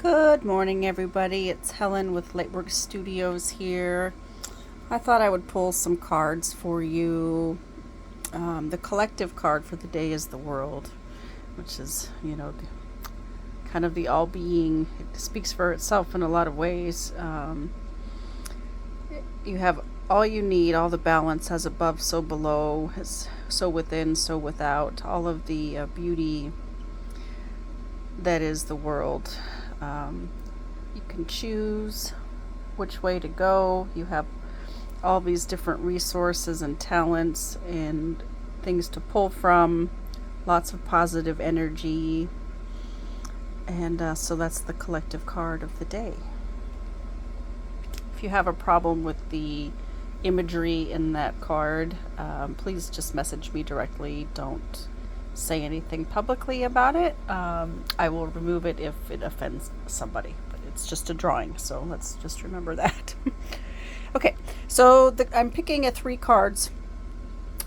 Good morning, everybody. It's Helen with Lightwork Studios here. I thought I would pull some cards for you. The collective card for the day is the world, which is, kind of the all being. It speaks for itself in a lot of ways. You have all you need, all the balance, as above, so below, as so within, so without, all of the beauty that is the world. You can choose which way to go. You have all these different resources and talents and things to pull from, lots of positive energy. And so that's the collective card of the day. If you have a problem with the imagery in that card, please just message me directly. Don't say anything publicly about it. I will remove it if it offends somebody, but it's just a drawing, so let's just remember that. Okay, so I'm picking a 3 cards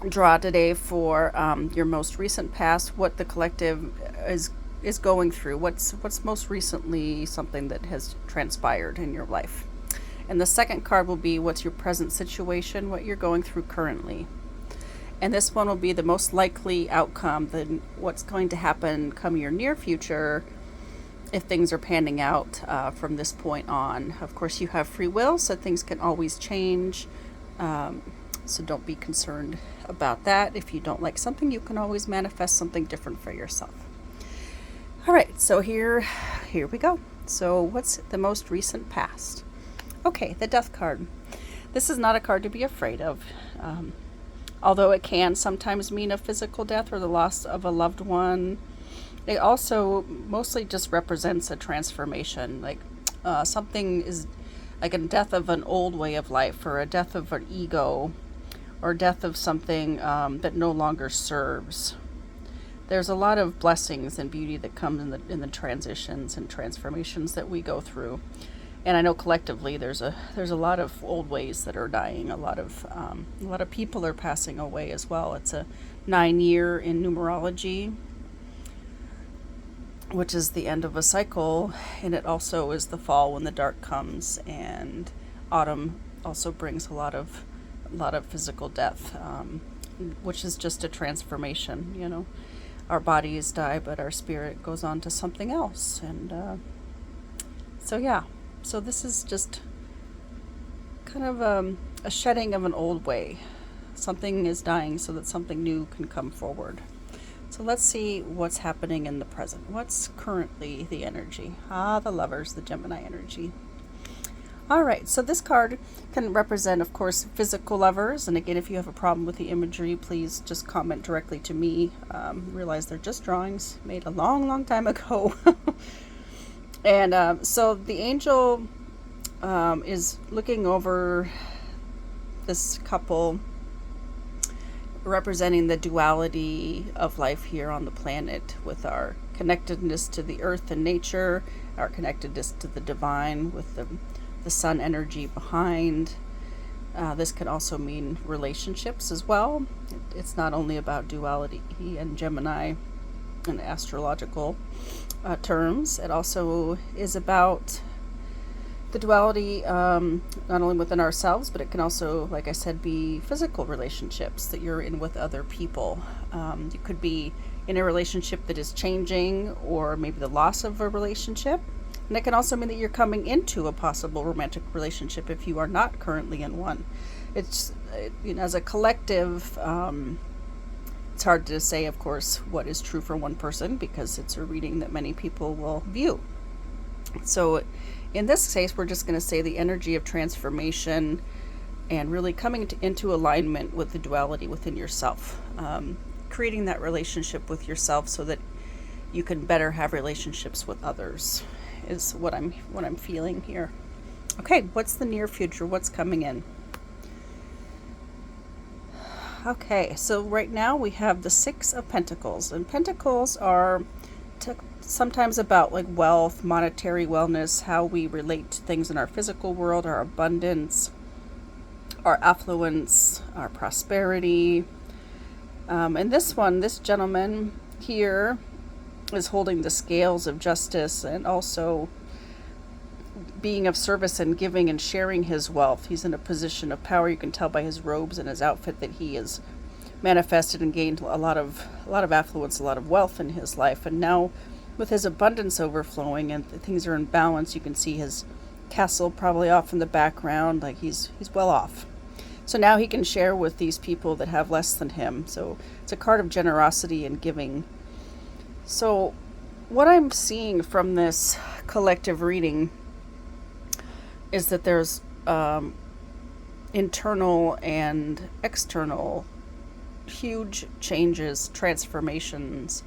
draw today for your most recent past, what the collective is going through, what's most recently something that has transpired in your life. And the second card will be what's your present situation, what you're going through currently. And this one will be the most likely outcome, then what's going to happen come your near future if things are panning out from this point on. Of course, you have free will, so things can always change. So don't be concerned about that. If you don't like something, you can always manifest something different for yourself. All right, so here we go. So what's the most recent past? Okay, the Death card. This is not a card to be afraid of. Although it can sometimes mean a physical death or the loss of a loved one, it also mostly just represents a transformation. Like something is like a death of an old way of life, or a death of an ego, or death of something that no longer serves. There's a lot of blessings and beauty that come in the transitions and transformations that we go through. And I know collectively there's a lot of old ways that are dying. A lot of people are passing away as well. It's a 9-year in numerology, which is the end of a cycle, and it also is the fall when the dark comes, and autumn also brings a lot of physical death, which is just a transformation. Our bodies die, but our spirit goes on to something else, and so yeah. So this is just kind of a shedding of an old way. Something is dying so that something new can come forward. So let's see what's happening in the present. What's currently the energy? The Lovers, the Gemini energy. All right, so this card can represent, of course, physical lovers. And again, if you have a problem with the imagery, please just comment directly to me. Realize they're just drawings made a long, long time ago. And so the angel is looking over this couple, representing the duality of life here on the planet, with our connectedness to the earth and nature, our connectedness to the divine with the sun energy behind. This can also mean relationships as well. It's not only about duality and Gemini in astrological terms. It also is about the duality, not only within ourselves, but it can also, like I said, be physical relationships that you're in with other people. You could be in a relationship that is changing, or maybe the loss of a relationship. And it can also mean that you're coming into a possible romantic relationship if you are not currently in one. It's, as a collective, it's hard to say, of course, what is true for one person, because it's a reading that many people will view. So in this case, we're just going to say the energy of transformation and really coming into alignment with the duality within yourself. Creating that relationship with yourself so that you can better have relationships with others is what I'm feeling here. Okay, what's the near future? What's coming in? Okay, so right now we have the 6 of Pentacles, and Pentacles are sometimes about like wealth, monetary wellness, how we relate to things in our physical world, our abundance, our affluence, our prosperity. And this gentleman here is holding the scales of justice, and also being of service and giving and sharing his wealth. He's in a position of power. You can tell by his robes and his outfit that he is manifested and gained a lot of affluence, a lot of wealth in his life. And now with his abundance overflowing and things are in balance, you can see his castle probably off in the background, like he's well off. So now he can share with these people that have less than him. So it's a card of generosity and giving. So what I'm seeing from this collective reading is that there's internal and external huge changes, transformations,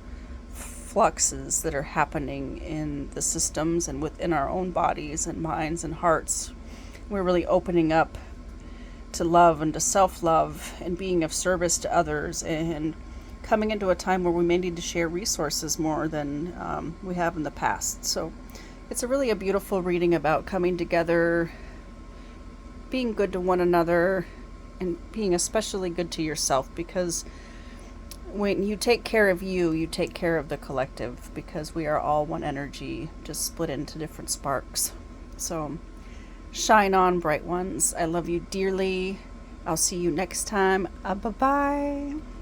fluxes that are happening in the systems and within our own bodies and minds and hearts. We're really opening up to love and to self-love and being of service to others, and coming into a time where we may need to share resources more than we have in the past. So it's a beautiful reading about coming together, being good to one another, and being especially good to yourself, because when you take care of you, you take care of the collective, because we are all one energy, just split into different sparks. So shine on, bright ones. I love you dearly. I'll see you next time. Bye-bye.